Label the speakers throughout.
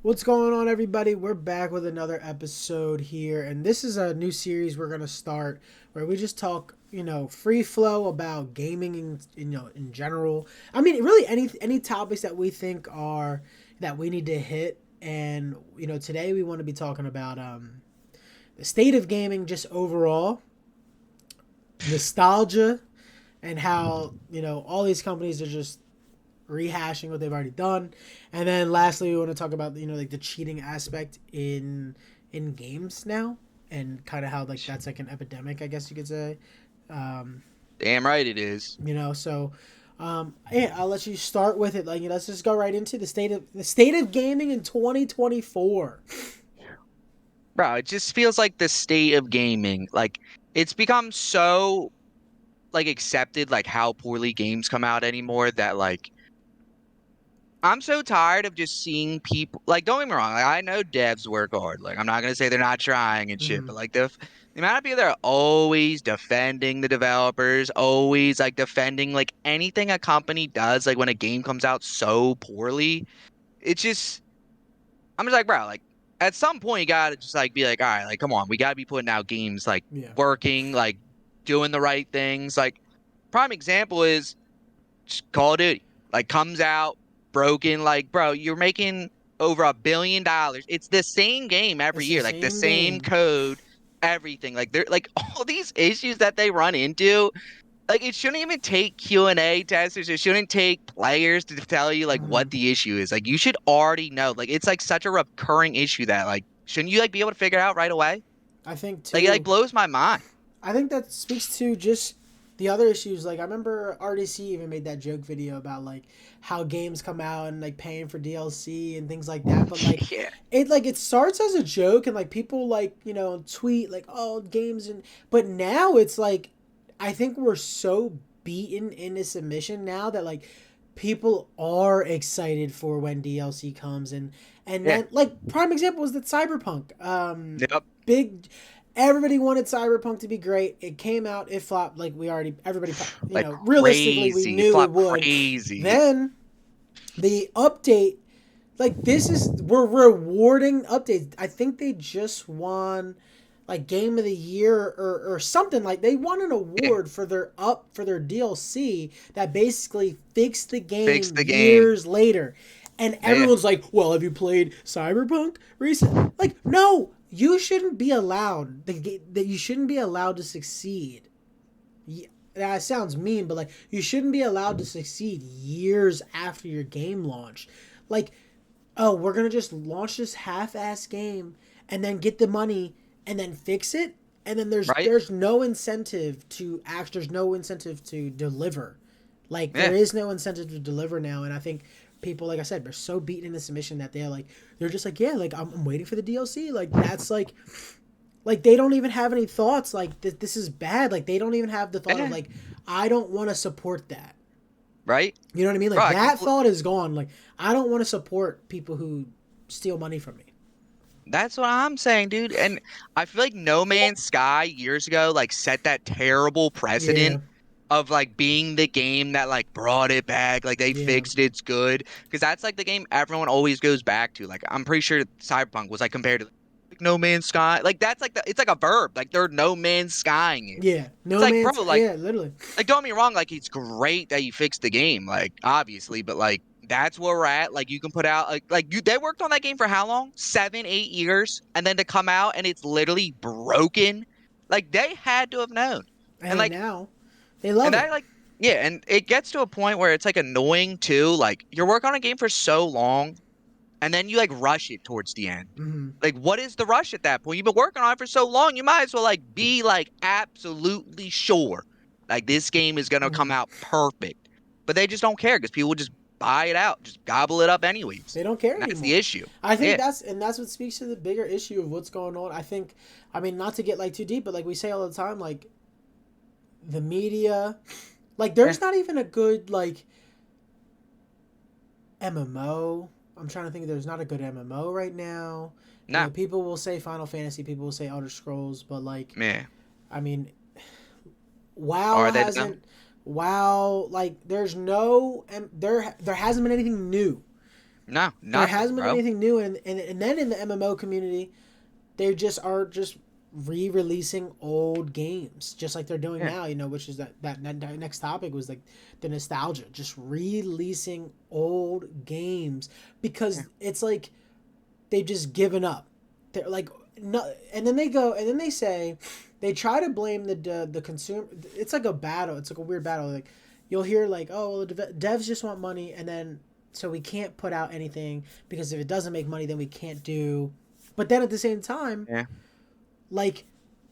Speaker 1: What's going on, everybody? We're back with another episode here, and this is a new series we're gonna start where we just talk, free flow about gaming in general. I mean, really any topics that we think are that we need to hit. And today we want to be talking about the state of gaming, just overall nostalgia, and how all these companies are just rehashing what they've already done. And then lastly, we want to talk about like the cheating aspect in games now, and kind of how like that's like an epidemic, I guess you could say. Um,
Speaker 2: Damn right it is.
Speaker 1: so yeah, I'll let you start with it. Like, let's just go right into the state of gaming in 2024.
Speaker 2: Bro, it just feels like the state of gaming. Like it's become so like accepted like how poorly games come out anymore that like I'm so tired of just seeing people like don't get me wrong, like, I know devs work hard. Like I'm not gonna say they're not trying and shit,
Speaker 1: Mm-hmm.
Speaker 2: but like the amount of people that are always defending the developers, always like defending like anything a company does, like when a game comes out so poorly, it's just I'm just like, bro, like at some point you gotta just like be like, all right, like come on, we gotta be putting out games like
Speaker 1: Yeah.
Speaker 2: working, like doing the right things. Like prime example is just Call of Duty. Like comes out broken, like bro, you're making over $1 billion. It's the same game every
Speaker 1: It's the
Speaker 2: year, like the
Speaker 1: same
Speaker 2: same
Speaker 1: game.
Speaker 2: code, everything. Like they're like all these issues that they run into like it shouldn't even take Q&A testers. It shouldn't take players to tell you like
Speaker 1: Mm-hmm.
Speaker 2: what the issue is. Like you should already know. Like it's like such a recurring issue that like shouldn't you like be able to figure it out right away?
Speaker 1: I think
Speaker 2: Like it like
Speaker 1: too.
Speaker 2: blows my mind.
Speaker 1: I think that speaks to just the other issues. Like, I remember RDC even made that joke video about like how games come out and like paying for DLC and things like that. But like
Speaker 2: Yeah.
Speaker 1: it starts as a joke, and like people like tweet like, oh, games, and but now it's like I think we're so beaten into submission now that like people are excited for when DLC comes. And
Speaker 2: Yeah.
Speaker 1: then, like, prime example was that Cyberpunk
Speaker 2: Yep.
Speaker 1: big, everybody wanted Cyberpunk to be great. It came out, it flopped, like we already everybody,
Speaker 2: Like
Speaker 1: realistically we
Speaker 2: crazy.
Speaker 1: knew it
Speaker 2: Flop
Speaker 1: would.
Speaker 2: crazy.
Speaker 1: Then the update, like, this is, we're rewarding updates. I think they just won like game of the year, or something. Like, they won an
Speaker 2: Yeah.
Speaker 1: award for their DLC that basically fixed the
Speaker 2: Fix
Speaker 1: game
Speaker 2: the game.
Speaker 1: years later. And
Speaker 2: Yeah.
Speaker 1: everyone's like, well, have you played Cyberpunk recently? Like, no, you shouldn't be allowed that you shouldn't be allowed to succeed. Yeah, that sounds mean, but like, you shouldn't be allowed to succeed years after your game launched. Like, oh, we're gonna just launch this half-ass game and then get the money and then fix it, and then
Speaker 2: Right?
Speaker 1: there's no incentive to act. There's no incentive to deliver. Like, there
Speaker 2: Yeah.
Speaker 1: is no incentive to deliver now, and I think people, like I said, are so beaten into submission that they're just like, yeah, like, I'm waiting for the DLC. Like, that's like they don't even have any thoughts like this is bad. Like, they don't even have the thought of
Speaker 2: Yeah.
Speaker 1: like, I don't want to support that.
Speaker 2: Right?
Speaker 1: You know what I mean?
Speaker 2: Bro,
Speaker 1: Like, that thought is gone. Like, I don't want to support people who steal money from me.
Speaker 2: that's what I'm saying, dude. And I feel like No Man's Sky years ago like set that terrible
Speaker 1: Yeah,
Speaker 2: precedent of like being the game that like brought it back, like they
Speaker 1: yeah.
Speaker 2: fixed it's good because that's like the game everyone always goes back to. Like I'm pretty sure Cyberpunk was like compared to like No Man's Sky. Like that's like it's like a verb. Like they're No Man's Skying it.
Speaker 1: Yeah,
Speaker 2: It's
Speaker 1: no
Speaker 2: like, bro,
Speaker 1: man's.
Speaker 2: like
Speaker 1: Yeah, literally.
Speaker 2: don't get me wrong, like it's great that you fixed the game, like obviously, but like that's where we're at. Like you can put out like you they worked on that game for how long? 7, 8 years, and then to come out and it's literally broken. Like they had to have known. And
Speaker 1: And
Speaker 2: like
Speaker 1: now they
Speaker 2: and
Speaker 1: love it.
Speaker 2: that like yeah, and it gets to a point where it's like annoying too. Like you're working on a game for so long and then you like rush it towards the end.
Speaker 1: Hmm.
Speaker 2: Like what is the rush at that point? You've been working on it for so long, you might as well like be like absolutely sure like this game is gonna come
Speaker 1: Hmm.
Speaker 2: out perfect. But they just don't care because people just buy it out, just gobble it up anyways.
Speaker 1: They don't care
Speaker 2: And that's the
Speaker 1: anymore.
Speaker 2: issue.
Speaker 1: I think
Speaker 2: Yeah.
Speaker 1: that's what speaks to the bigger issue of what's going on. I think, I mean, not to get like too deep, but like we say all the time, like the media, like
Speaker 2: Yeah.
Speaker 1: there's not even a good like MMO. I'm trying to think. There's not a good MMO right now.
Speaker 2: No.
Speaker 1: People will say Final Fantasy, people will say Elder Scrolls, but like,
Speaker 2: Yeah.
Speaker 1: I mean, WoW
Speaker 2: Are they done?
Speaker 1: hasn't. WoW, like, there's no, and there hasn't been anything new.
Speaker 2: No,
Speaker 1: There
Speaker 2: nothing,
Speaker 1: hasn't been
Speaker 2: bro.
Speaker 1: anything new, and then in the MMO community, they just are just re-releasing old games, just like they're doing
Speaker 2: Yeah,
Speaker 1: now. Which is that next topic was like the nostalgia, just releasing old games
Speaker 2: yeah,
Speaker 1: because it's like they've just given up. They're like no, and then they go and then they say they try to blame the consumer. It's like a battle. It's like a weird battle. Like you'll hear like, oh, well, the devs just want money, and then so we can't put out anything because if it doesn't make money, then we can't do. But then at the same time,
Speaker 2: yeah.
Speaker 1: like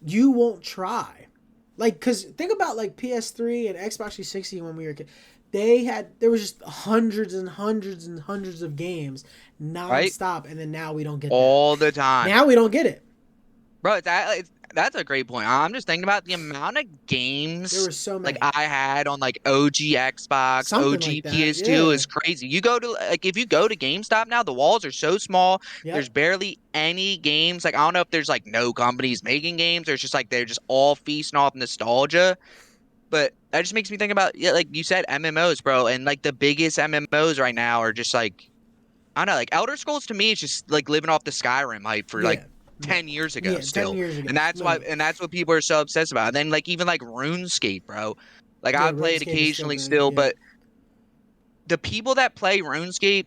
Speaker 1: you won't try, like because think about like PS3 and Xbox 360 when we were kids. There was just hundreds and hundreds and hundreds of games
Speaker 2: Right?
Speaker 1: nonstop, and then now we don't get that.
Speaker 2: All the time.
Speaker 1: Now we don't get it.
Speaker 2: Bro, that's a great point. I'm just thinking about the amount of
Speaker 1: There
Speaker 2: games
Speaker 1: were so
Speaker 2: like
Speaker 1: many.
Speaker 2: I had on like OG Xbox,
Speaker 1: Something
Speaker 2: OG
Speaker 1: like that.
Speaker 2: PS2
Speaker 1: Yeah.
Speaker 2: is crazy. You go to like if you go to GameStop now, the walls are so small. There's
Speaker 1: Yep.
Speaker 2: barely any games. Like I don't know if there's like no companies making games. There's just like they're just all feasting off nostalgia. But that just makes me think about yeah, like you said, MMOs, bro, and like the biggest MMOs right now are just like I don't know, like Elder Scrolls to me is just like living off the Skyrim hype for like
Speaker 1: Yeah. Yeah.
Speaker 2: 10 years ago
Speaker 1: Yeah. 10
Speaker 2: still.
Speaker 1: years ago.
Speaker 2: And that's why
Speaker 1: Literally.
Speaker 2: and that's what people are so obsessed about. And then like even like RuneScape, bro. Like
Speaker 1: Yeah.
Speaker 2: I play it
Speaker 1: RuneScape is still
Speaker 2: occasionally
Speaker 1: big.
Speaker 2: still,
Speaker 1: Yeah.
Speaker 2: but the people that play RuneScape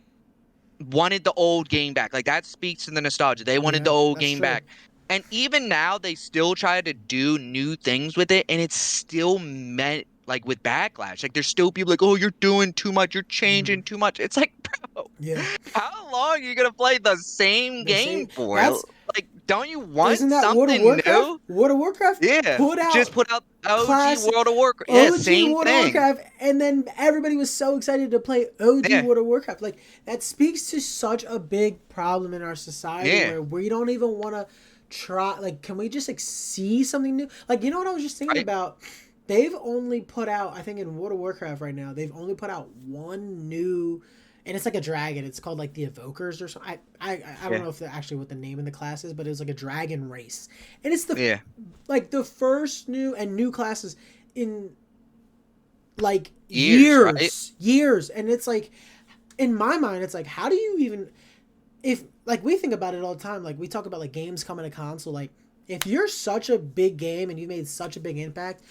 Speaker 2: wanted the old game back. Like that speaks to the nostalgia. They wanted
Speaker 1: Yeah.
Speaker 2: the old
Speaker 1: That's
Speaker 2: game
Speaker 1: true.
Speaker 2: back. And even now they still try to do new things with it and it's still met like with backlash. Like there's still people like, "Oh, you're doing too much. You're
Speaker 1: Hmm.
Speaker 2: changing too much." It's like, bro,
Speaker 1: Yeah.
Speaker 2: how long are you gonna play the same
Speaker 1: The same.
Speaker 2: game for?
Speaker 1: That's
Speaker 2: Like, don't you want
Speaker 1: isn't that World of
Speaker 2: something
Speaker 1: Warcraft?
Speaker 2: new?
Speaker 1: World of Warcraft
Speaker 2: Yeah.
Speaker 1: put
Speaker 2: Just
Speaker 1: out
Speaker 2: put out OG
Speaker 1: class
Speaker 2: World of Warcraft. Yeah,
Speaker 1: OG
Speaker 2: same
Speaker 1: World of
Speaker 2: thing.
Speaker 1: Warcraft, and then everybody was so excited to play OG
Speaker 2: Yeah.
Speaker 1: World of Warcraft. Like that speaks to such a big problem in our society
Speaker 2: Yeah.
Speaker 1: where we don't even want to try. Like, can we just like see something new? Like, you know what I was just thinking
Speaker 2: Right?
Speaker 1: about? They've only put out, I think, in World of Warcraft right now, they've only put out one new. And it's like a dragon. It's called like the Evokers or something. I don't
Speaker 2: Yeah.
Speaker 1: know if they're actually what the name in the class is, but it's like a dragon race, and it's the
Speaker 2: Yeah.
Speaker 1: like the first new classes in like
Speaker 2: Years, right?
Speaker 1: years, and it's like in my mind it's like how do you even if like we think about it all the time, like we talk about like games coming to console, like if you're such a big game and you made such a big impact,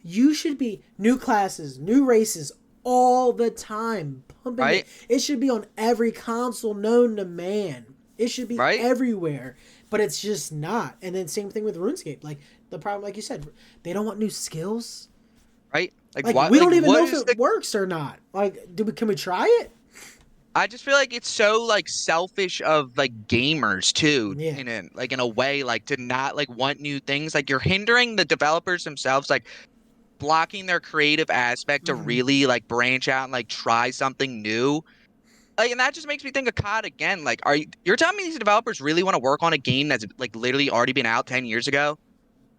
Speaker 1: you should be new classes, new races all the time pumping it.
Speaker 2: Right?
Speaker 1: It should be on every console known to man. It should be
Speaker 2: Right?
Speaker 1: everywhere, but it's just not. And then same thing with RuneScape, like the problem, like you said, they don't want new skills.
Speaker 2: Right? Like
Speaker 1: Like
Speaker 2: what
Speaker 1: we
Speaker 2: like
Speaker 1: don't even
Speaker 2: what
Speaker 1: know if
Speaker 2: is
Speaker 1: it
Speaker 2: the
Speaker 1: works or not. Like, can we try it?
Speaker 2: I just feel like it's so like selfish of like gamers too
Speaker 1: Yeah.
Speaker 2: in a way like to not like want new things. Like you're hindering the developers themselves like blocking their creative aspect to
Speaker 1: Hmm.
Speaker 2: really like branch out and like try something new. Like, and that just makes me think of COD again. Like, you're telling me these developers really want to work on a game that's like literally already been out 10 years ago?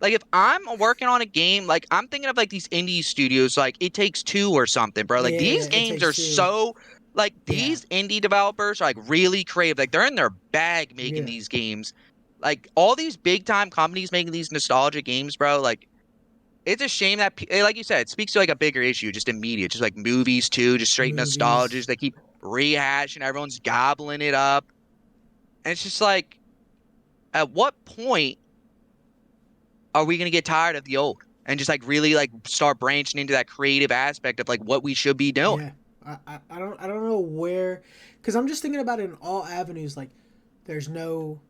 Speaker 2: Like, if I'm working on a game, like I'm thinking of like these indie studios, like It Takes Two or something, bro. Like
Speaker 1: Yeah.
Speaker 2: these
Speaker 1: It
Speaker 2: games
Speaker 1: takes
Speaker 2: are
Speaker 1: two.
Speaker 2: so like
Speaker 1: Yeah.
Speaker 2: these indie developers are like really creative. Like they're in their bag making
Speaker 1: Yeah.
Speaker 2: these games. Like all these big time companies making these nostalgia games, bro. Like it's a shame that, like you said, it speaks to like a bigger issue, just in media, just like movies too, just straight
Speaker 1: Movies.
Speaker 2: nostalgia. They keep rehashing, everyone's gobbling it up, and it's just like, at what point are we gonna get tired of the old and just like really like start branching into that creative aspect of like what we should be doing?
Speaker 1: Yeah. I don't know where, because I'm just thinking about it in all avenues. Like, there's no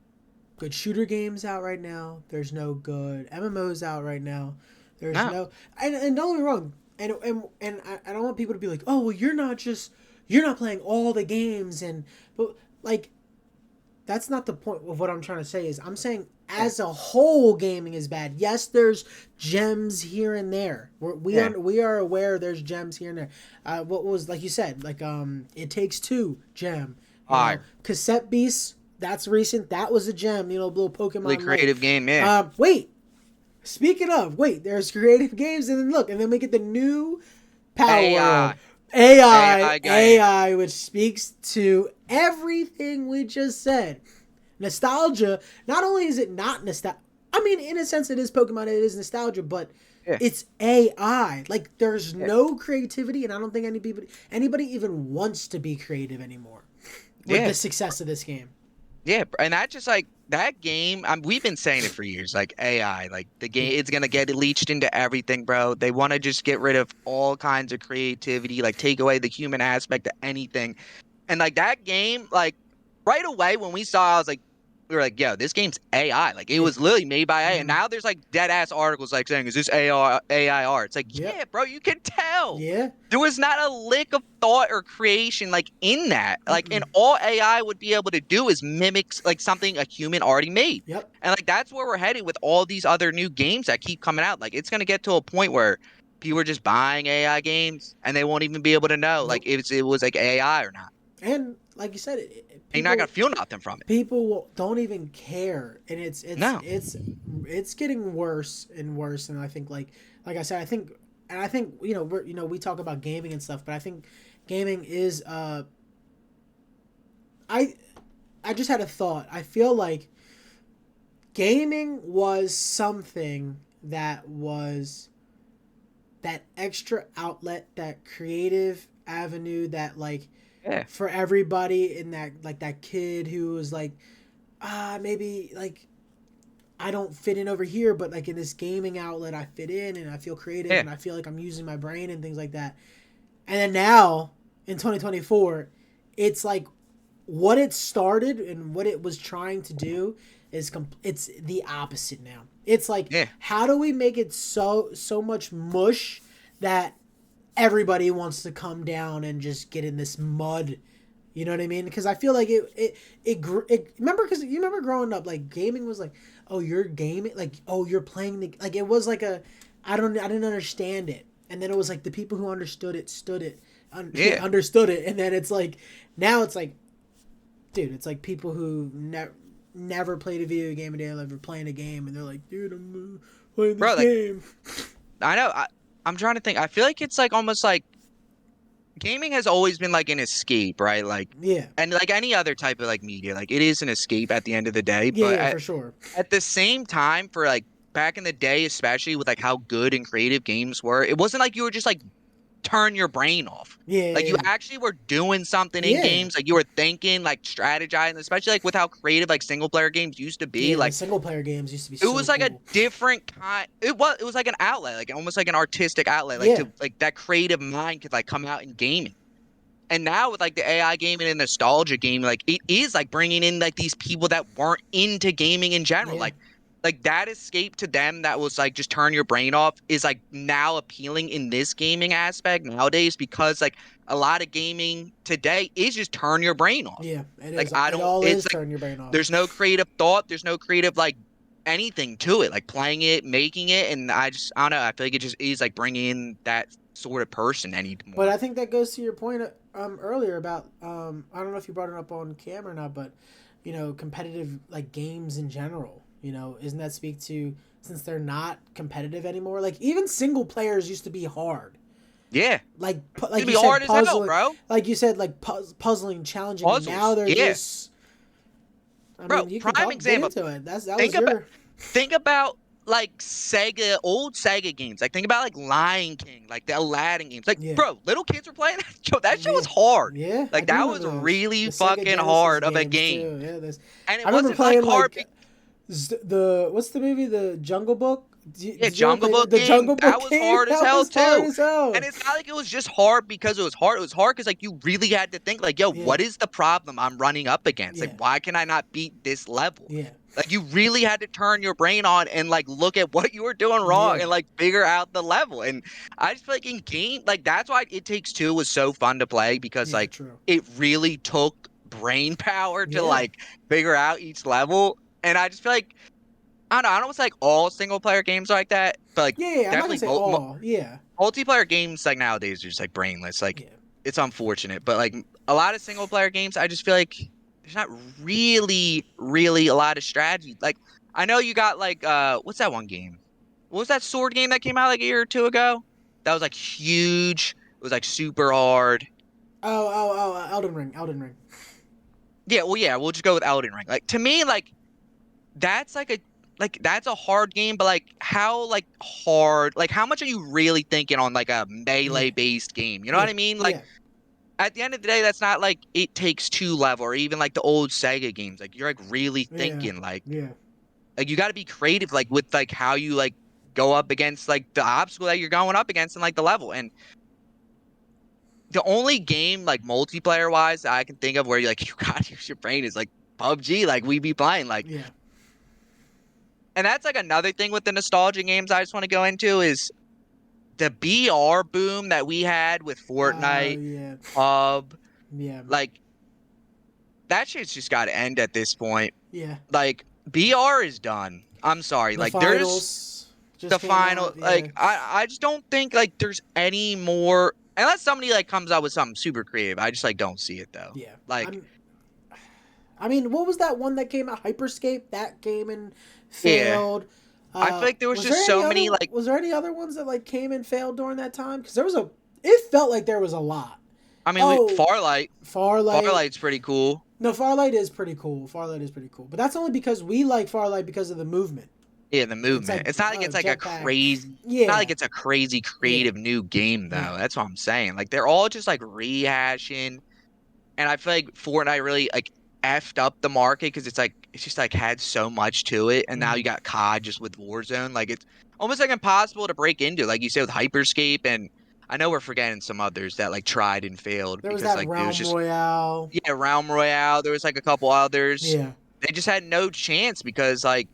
Speaker 1: good shooter games out right now. There's no good MMOs out right now. There's
Speaker 2: No,
Speaker 1: no and don't get me wrong. And I don't want people to be like, oh well, you're not playing all the games, and but like that's not the point of what I'm trying to say. Is I'm saying
Speaker 2: yeah,
Speaker 1: as a whole, gaming is bad. Yes, there's gems here and there.
Speaker 2: yeah,
Speaker 1: We are aware there's gems here and there. What was like you said, like It Takes Two gem.
Speaker 2: fire,
Speaker 1: Cassette Beasts. That's recent. That was a gem. Little
Speaker 2: really
Speaker 1: Pokemon like.
Speaker 2: creative game, yeah,
Speaker 1: Wait. Speaking of, wait, there's creative games, and then look, and then we get the new Power World.
Speaker 2: AI, AI game,
Speaker 1: AI, which speaks to everything we just said. Nostalgia, not only is it not nostalgia, I mean, in a sense, it is Pokemon, it is nostalgia, but
Speaker 2: yeah,
Speaker 1: it's AI. Like, there's
Speaker 2: yeah,
Speaker 1: no creativity, and I don't think anybody even wants to be creative anymore. with
Speaker 2: Yeah.
Speaker 1: the success of this game.
Speaker 2: Yeah, and that just like that game, we've been saying it for years, like AI, like the game,
Speaker 1: Yeah.
Speaker 2: it's gonna get leached into everything, bro. They want to just get rid of all kinds of creativity, like take away the human aspect of anything. And like that game, like right away when we saw, I was like, we were like, yo, this game's AI. Like it
Speaker 1: Yeah.
Speaker 2: was literally made by AI. And
Speaker 1: Hmm.
Speaker 2: now there's like dead ass articles like saying, is this AI art? It's like,
Speaker 1: Yep.
Speaker 2: yeah, bro, you can tell.
Speaker 1: Yeah.
Speaker 2: There was not a lick of thought or creation like in that. Like, and
Speaker 1: Mm-mm.
Speaker 2: all AI would be able to do is mimic like something a human already made.
Speaker 1: Yep.
Speaker 2: And like that's where we're headed with all these other new games that keep coming out. Like it's gonna get to a point where people are just buying AI games and they won't even be able to know like
Speaker 1: Nope.
Speaker 2: if it was like AI or not.
Speaker 1: And like you said,
Speaker 2: And you're not gonna
Speaker 1: people
Speaker 2: feel nothing from it.
Speaker 1: don't even care, and
Speaker 2: No.
Speaker 1: it's getting worse and worse. And I think like I said, I think we talk about gaming and stuff, but I think gaming is I I just had a thought. I feel like gaming was something that was that extra outlet, that creative avenue, that like
Speaker 2: Yeah.
Speaker 1: for everybody in that, like that kid who was like, maybe like I don't fit in over here, but like in this gaming outlet I fit in and I feel creative
Speaker 2: Yeah.
Speaker 1: and I feel like I'm using my brain and things like that. And then now in 2024, it's like what it started and what it was trying to do is it's the opposite now. It's like,
Speaker 2: Yeah.
Speaker 1: how do we make it so much mush that everybody wants to come down and just get in this mud? You know what I mean? Because I feel like it remember, because you remember growing up, like gaming was like, oh, you're gaming, like, oh, you're playing the, like, it was like a, I didn't understand it. And then it was like the people who understood it stood it,
Speaker 2: Yeah.
Speaker 1: understood it. And then it's like, now it's like, dude, it's like people who never played a video game a day in their life are playing a game, and they're like, dude, I'm playing this
Speaker 2: Bro, like
Speaker 1: game.
Speaker 2: I know I'm trying to think. I feel like it's like almost like gaming has always been like an escape, right? Like
Speaker 1: Yeah,
Speaker 2: and like any other type of like media, like it is an escape at the end of the day.
Speaker 1: yeah,
Speaker 2: But
Speaker 1: yeah, for sure.
Speaker 2: at the same time, for like back in the day, especially with like how good and creative games were, it wasn't like you were just like turn your brain off. Like you
Speaker 1: Yeah,
Speaker 2: actually were doing something in
Speaker 1: yeah,
Speaker 2: games, like you were thinking, like strategizing, especially like with how creative like single player games used to be.
Speaker 1: yeah. The
Speaker 2: Like
Speaker 1: single player games used to be
Speaker 2: it
Speaker 1: so
Speaker 2: was like a
Speaker 1: cool.
Speaker 2: different kind. It was like an outlet, like almost like an artistic outlet, like
Speaker 1: Yeah,
Speaker 2: to like that creative mind could like come out in gaming. And now with like the AI gaming and nostalgia gaming, like it is like bringing in like these people that weren't into gaming in general.
Speaker 1: yeah,
Speaker 2: Like that escape to them that was like just turn your brain off is like now appealing in this gaming aspect nowadays because like a lot of gaming today is just turn your brain off.
Speaker 1: yeah. It
Speaker 2: Like
Speaker 1: is.
Speaker 2: I
Speaker 1: It
Speaker 2: don't
Speaker 1: all
Speaker 2: it's
Speaker 1: is
Speaker 2: like
Speaker 1: turn your brain off.
Speaker 2: there's no creative thought, there's no creative like anything to it, like playing it, making it, and I don't know, I feel like it just is like bringing in that sort of person
Speaker 1: But
Speaker 2: anymore.
Speaker 1: I think that goes to your point earlier about I don't know if you brought it up on camera or not, but competitive like games in general. Isn't that speak to, since they're not competitive anymore? Like even single players used to be hard.
Speaker 2: Yeah,
Speaker 1: Like
Speaker 2: it'd
Speaker 1: you
Speaker 2: be
Speaker 1: said,
Speaker 2: hard as hell,
Speaker 1: puzzling,
Speaker 2: bro.
Speaker 1: like you said, like puzzling, challenging, and now
Speaker 2: Puzzles,
Speaker 1: they're
Speaker 2: yeah,
Speaker 1: just. I
Speaker 2: bro.
Speaker 1: mean, you can
Speaker 2: Prime
Speaker 1: get
Speaker 2: example.
Speaker 1: into it. That
Speaker 2: Think
Speaker 1: was
Speaker 2: about
Speaker 1: your.
Speaker 2: think about like Sega, old Sega games. Like think about like Lion King, like the Aladdin games. Like,
Speaker 1: Yeah,
Speaker 2: bro, little kids were playing that. Yo, that shit was
Speaker 1: yeah,
Speaker 2: hard.
Speaker 1: yeah. I
Speaker 2: Like
Speaker 1: do
Speaker 2: that
Speaker 1: remember
Speaker 2: was
Speaker 1: those,
Speaker 2: really
Speaker 1: the Sega
Speaker 2: fucking
Speaker 1: Genesis
Speaker 2: hard of a
Speaker 1: games
Speaker 2: game,
Speaker 1: too. Yeah, this.
Speaker 2: and
Speaker 1: I
Speaker 2: it
Speaker 1: remember
Speaker 2: wasn't like
Speaker 1: playing
Speaker 2: hard.
Speaker 1: like the what's the movie, the Jungle Book.
Speaker 2: Yeah,
Speaker 1: Did you ever
Speaker 2: Jungle
Speaker 1: play
Speaker 2: Book
Speaker 1: the
Speaker 2: game,
Speaker 1: Jungle
Speaker 2: that
Speaker 1: Book
Speaker 2: was
Speaker 1: game?
Speaker 2: hard as
Speaker 1: That
Speaker 2: hell
Speaker 1: was hard
Speaker 2: too.
Speaker 1: as hell.
Speaker 2: And it's not like it was just hard because it was hard. It was hard because like you really had to think like, yo,
Speaker 1: Yeah,
Speaker 2: what is the problem I'm running up against? Like,
Speaker 1: yeah,
Speaker 2: why can I not beat this level?
Speaker 1: yeah,
Speaker 2: Like you really had to turn your brain on and like look at what you were doing wrong
Speaker 1: yeah,
Speaker 2: and like figure out the level. And I just feel like in game, like that's why It Takes Two was so fun to play because
Speaker 1: yeah.
Speaker 2: like
Speaker 1: True.
Speaker 2: it really took brain power to
Speaker 1: Yeah,
Speaker 2: like figure out each level. And I just feel like I don't know, it's like all single player games like that, but like
Speaker 1: yeah, yeah. I'm not gonna
Speaker 2: definitely
Speaker 1: say all. Yeah,
Speaker 2: multiplayer games like nowadays are just like brainless. Like
Speaker 1: yeah,
Speaker 2: it's unfortunate, but like a lot of single player games, I just feel like there's not really a lot of strategy. Like I know you got like what's that one game? What was that sword game that came out like a year or two ago? That was like huge. It was like super hard.
Speaker 1: Elden Ring, Elden Ring.
Speaker 2: Yeah, we'll just go with Elden Ring. Like to me, that's like that's a hard game, but like how like hard, like how much are you really thinking on like a melee
Speaker 1: Yeah,
Speaker 2: based game? You know what
Speaker 1: yeah,
Speaker 2: I mean? Like
Speaker 1: yeah,
Speaker 2: at the end of the day, that's not like It Takes Two level or even like the old Sega games. Like you're like really
Speaker 1: Yeah,
Speaker 2: thinking
Speaker 1: yeah.
Speaker 2: like you got to be creative like with like how you like go up against like the obstacle that you're going up against in like the level. And the only game like multiplayer wise that I can think of where you like you gotta use your brain is like PUBG. Like we be playing like,
Speaker 1: Yeah.
Speaker 2: and that's like another thing with the nostalgia games I just want to go into is the BR boom that we had with
Speaker 1: Oh
Speaker 2: Fortnite,
Speaker 1: yeah.
Speaker 2: Pub.
Speaker 1: Yeah.
Speaker 2: Like that shit's just got to end at this point.
Speaker 1: Yeah.
Speaker 2: Like BR is done. I'm sorry.
Speaker 1: The
Speaker 2: Like there's
Speaker 1: finals
Speaker 2: the
Speaker 1: just came
Speaker 2: final.
Speaker 1: out. Yeah.
Speaker 2: Like I just don't think like there's any more unless somebody like comes out with something super creative. I just like don't see it though.
Speaker 1: Yeah.
Speaker 2: Like
Speaker 1: I mean, what was that one that came out? Hyperscape that came and
Speaker 2: yeah,
Speaker 1: failed.
Speaker 2: I feel like there was just so many like
Speaker 1: Was there any other ones that like came and failed during that time? Because there was a. It felt like there was a lot.
Speaker 2: I mean we
Speaker 1: Oh,
Speaker 2: Farlight.
Speaker 1: Farlight.
Speaker 2: Farlight's pretty cool.
Speaker 1: No, Farlight is pretty cool. Farlight is pretty cool, but that's only because we like Farlight because of the movement.
Speaker 2: Yeah, the
Speaker 1: It's
Speaker 2: movement.
Speaker 1: like
Speaker 2: It's not like it's like a
Speaker 1: jetpack.
Speaker 2: crazy. It's not like
Speaker 1: Yeah,
Speaker 2: it's a crazy
Speaker 1: yeah,
Speaker 2: creative new game
Speaker 1: yeah.
Speaker 2: though. That's what I'm saying. Like they're all just like rehashing. And I feel like Fortnite really like effed up the market because it's just like had so much to it, and now you
Speaker 1: Mm.
Speaker 2: got COD just with Warzone. Like it's almost like impossible to break into, like you said with Hyperscape, and I know we're forgetting some others that like tried and failed
Speaker 1: There was
Speaker 2: because
Speaker 1: that
Speaker 2: like there was
Speaker 1: Realm
Speaker 2: just
Speaker 1: Royale.
Speaker 2: yeah Realm Royale. There was like a couple others.
Speaker 1: Yeah,
Speaker 2: They just had no chance because like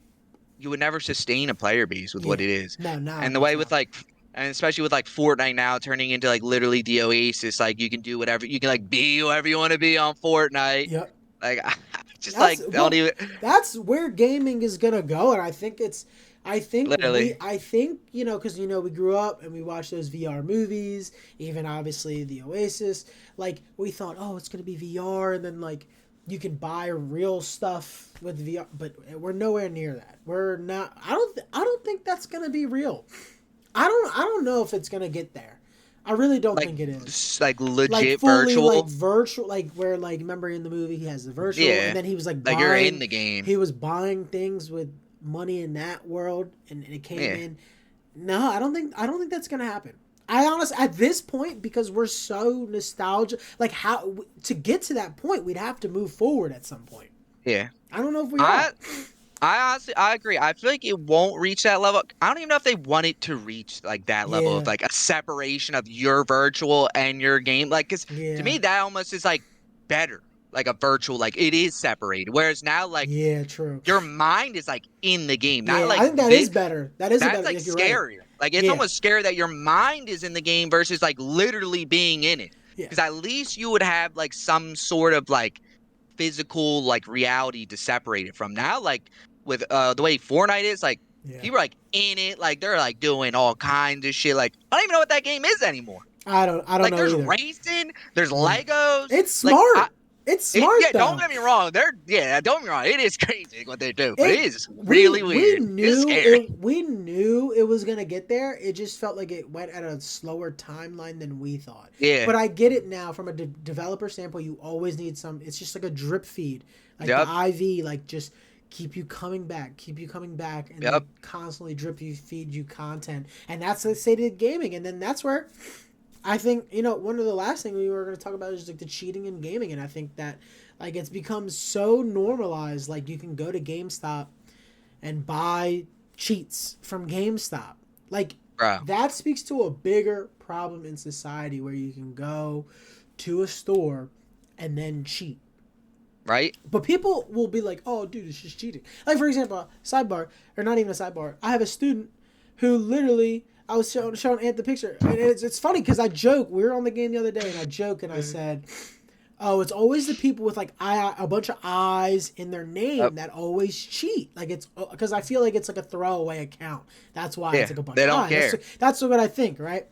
Speaker 2: you would never sustain a player base with what
Speaker 1: yeah.
Speaker 2: it is,
Speaker 1: No,
Speaker 2: and the
Speaker 1: nowadays
Speaker 2: way
Speaker 1: no.
Speaker 2: with like and especially with like Fortnite now turning into like literally the Oasis, like you can do whatever you can like be whoever you want to be on Fortnite.
Speaker 1: Yep.
Speaker 2: Like I just
Speaker 1: That's
Speaker 2: like don't
Speaker 1: well.
Speaker 2: even
Speaker 1: That's where gaming is gonna go, and I think it's. I think we.
Speaker 2: literally.
Speaker 1: I think because we grew up and we watched those VR movies. Even obviously the Oasis. Like we thought, oh, it's gonna be VR, and then like you can buy real stuff with VR, but we're nowhere near that. We're not. I don't think that's gonna be real. I don't know if it's gonna get there. I really don't
Speaker 2: Like
Speaker 1: think it is.
Speaker 2: like
Speaker 1: Like
Speaker 2: legit
Speaker 1: fully like
Speaker 2: virtual.
Speaker 1: virtual, like where like remember in the movie he has the virtual and
Speaker 2: Yeah.
Speaker 1: then he was like
Speaker 2: Like you're in
Speaker 1: buying,
Speaker 2: the game.
Speaker 1: he was buying things with money in that world and it came
Speaker 2: Yeah.
Speaker 1: in. No, I don't think that's gonna happen. I honestly at this point because we're so nostalgic, like how to get to that point we'd have to move forward at some point.
Speaker 2: Yeah.
Speaker 1: I don't know if we
Speaker 2: I
Speaker 1: are.
Speaker 2: I honestly I agree. I feel like it won't reach that level. I don't even know if they want it to reach like that level of
Speaker 1: Yeah,
Speaker 2: like a separation of your virtual and your game. Like, cause to
Speaker 1: yeah,
Speaker 2: me that almost is like better. Like a virtual, like it is separated. Whereas now, like
Speaker 1: yeah, true.
Speaker 2: your mind is like in the game, not
Speaker 1: Yeah,
Speaker 2: like
Speaker 1: I think that is better. That is a
Speaker 2: that's
Speaker 1: better.
Speaker 2: like
Speaker 1: Like you're right.
Speaker 2: scarier. Like it's
Speaker 1: Yeah,
Speaker 2: almost scary that your mind is in the game versus like literally being in it.
Speaker 1: yeah,
Speaker 2: Because at least you would have like some sort of like physical like reality to separate it from. Now, like with the way Fortnite is, like
Speaker 1: yeah.
Speaker 2: people are like in it, like they're like doing all kinds of shit. Like I don't even know what that game is anymore.
Speaker 1: I don't
Speaker 2: Like
Speaker 1: know
Speaker 2: there's
Speaker 1: either.
Speaker 2: racing, there's
Speaker 1: Yeah.
Speaker 2: Legos.
Speaker 1: It's
Speaker 2: Like I
Speaker 1: smart. It's
Speaker 2: it
Speaker 1: smart
Speaker 2: yeah, don't
Speaker 1: though.
Speaker 2: get me wrong. Don't get me wrong. It is crazy what they do, but it
Speaker 1: It
Speaker 2: is really
Speaker 1: we
Speaker 2: weird. It's
Speaker 1: knew
Speaker 2: scary.
Speaker 1: it we knew it was gonna get there. It just felt like it went at a slower timeline than we thought.
Speaker 2: Yeah.
Speaker 1: But I get it now from a developer standpoint. You always need some. It's just like a drip feed, like the
Speaker 2: Yep.
Speaker 1: IV, like just keep you coming back, and they
Speaker 2: Yep.
Speaker 1: constantly drip you, feed you content, and that's the state of gaming. And then that's where I think one of the last thing we were going to talk about is like the cheating in gaming, and I think that like it's become so normalized. Like you can go to GameStop and buy cheats from GameStop. Like
Speaker 2: Bro.
Speaker 1: that speaks to a bigger problem in society where you can go to a store and then cheat.
Speaker 2: Right?
Speaker 1: But people will be like, "Oh, dude, it's just cheating." Like for example, sidebar or not even a sidebar. I have a student who literally I was showing Ant the picture, and it's funny because I joke. We were on the game the other day, and I joke and I said, "Oh, it's always the people with like a bunch of eyes in their
Speaker 2: Yep.
Speaker 1: name that always cheat." Like it's because I feel like it's like a throwaway account. That's why it's
Speaker 2: Yeah.
Speaker 1: like a bunch
Speaker 2: They
Speaker 1: of
Speaker 2: don't
Speaker 1: eyes.
Speaker 2: care.
Speaker 1: That's what I think, right?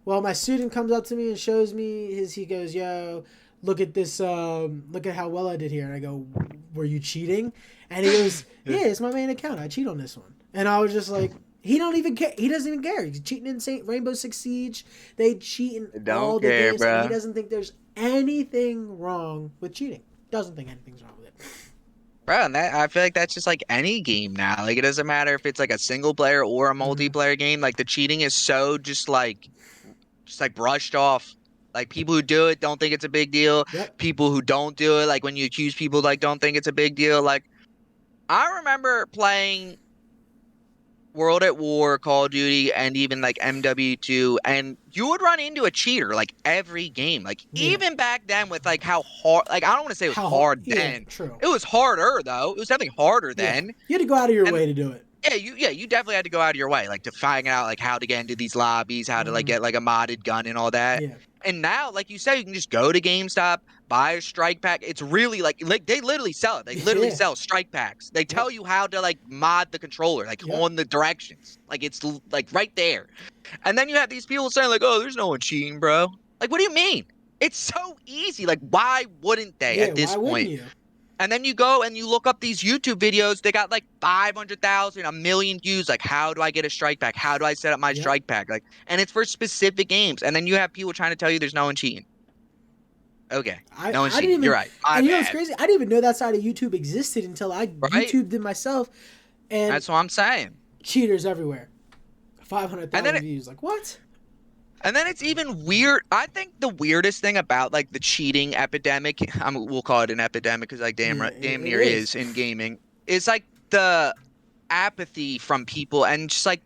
Speaker 1: Well, my student comes up to me and shows me his. He goes, "Yo, look at this. Look at how well I did here." And I go, "Were you cheating?" And he goes, "Yeah, it's my main account. I cheat on this one." And I was just like, "He don't even care. He doesn't even care. He's cheating in Rainbow Six Siege. They cheat in
Speaker 2: They don't
Speaker 1: all the
Speaker 2: care,
Speaker 1: games, and he
Speaker 2: bro.
Speaker 1: doesn't think there's anything wrong with cheating. Doesn't think anything's wrong with it."
Speaker 2: Bro, and that I feel like that's just like any game now. Like it doesn't matter if it's like a single player or a
Speaker 1: Mm-hmm.
Speaker 2: multiplayer game. Like the cheating is so just like brushed off. Like people who do it don't think it's a big deal.
Speaker 1: Yep.
Speaker 2: People who don't do it, like when you accuse people, like don't think it's a big deal. Like I remember playing World at War, Call of Duty, and even like MW2, and you would run into a cheater like every game. Like
Speaker 1: Yeah.
Speaker 2: even back then with like how hard, like I don't want to say it was
Speaker 1: How?
Speaker 2: hard
Speaker 1: Yeah.
Speaker 2: then.
Speaker 1: True.
Speaker 2: It was harder though. It was definitely harder
Speaker 1: Yeah.
Speaker 2: then.
Speaker 1: You had to go out of your
Speaker 2: And
Speaker 1: way to do it.
Speaker 2: yeah, you definitely had to go out of your way, like to find out like how to get into these lobbies, how to like
Speaker 1: Hmm.
Speaker 2: get like a modded gun and all that.
Speaker 1: Yeah.
Speaker 2: And now, like you said, you can just go to GameStop, buy a strike pack. It's really like they literally sell it. They literally
Speaker 1: Yeah.
Speaker 2: sell strike packs. They tell
Speaker 1: Yep.
Speaker 2: you how to like mod the controller, like
Speaker 1: Yep.
Speaker 2: on the directions. Like it's like right there. And then you have these people saying like, "Oh, there's no one cheating, bro." Like, what do you mean? It's so easy. Like, why wouldn't they
Speaker 1: Yeah.
Speaker 2: at
Speaker 1: Why
Speaker 2: this
Speaker 1: wouldn't
Speaker 2: point?
Speaker 1: you?
Speaker 2: And then you go and you look up these YouTube videos. They got like 500,000, a million views. Like, how do I get a strike pack? How do I set up my
Speaker 1: Yep.
Speaker 2: strike pack? Like, and it's for specific games. And then you have people trying to tell you there's no one cheating. Okay,
Speaker 1: I
Speaker 2: no one's
Speaker 1: I didn't
Speaker 2: cheating. You're
Speaker 1: even.
Speaker 2: right. My
Speaker 1: And you know what's
Speaker 2: bad.
Speaker 1: crazy? I didn't even know that side of YouTube existed until I
Speaker 2: Right?
Speaker 1: YouTubed it myself. And
Speaker 2: That's what I'm saying.
Speaker 1: cheaters everywhere. Five hundred
Speaker 2: And then
Speaker 1: thousand views. Like what?
Speaker 2: it's even weird. I think the weirdest thing about like the cheating epidemic, we'll call it an epidemic because like
Speaker 1: Yeah.
Speaker 2: damn
Speaker 1: It
Speaker 2: near
Speaker 1: is.
Speaker 2: is in gaming, is like the apathy from people and just like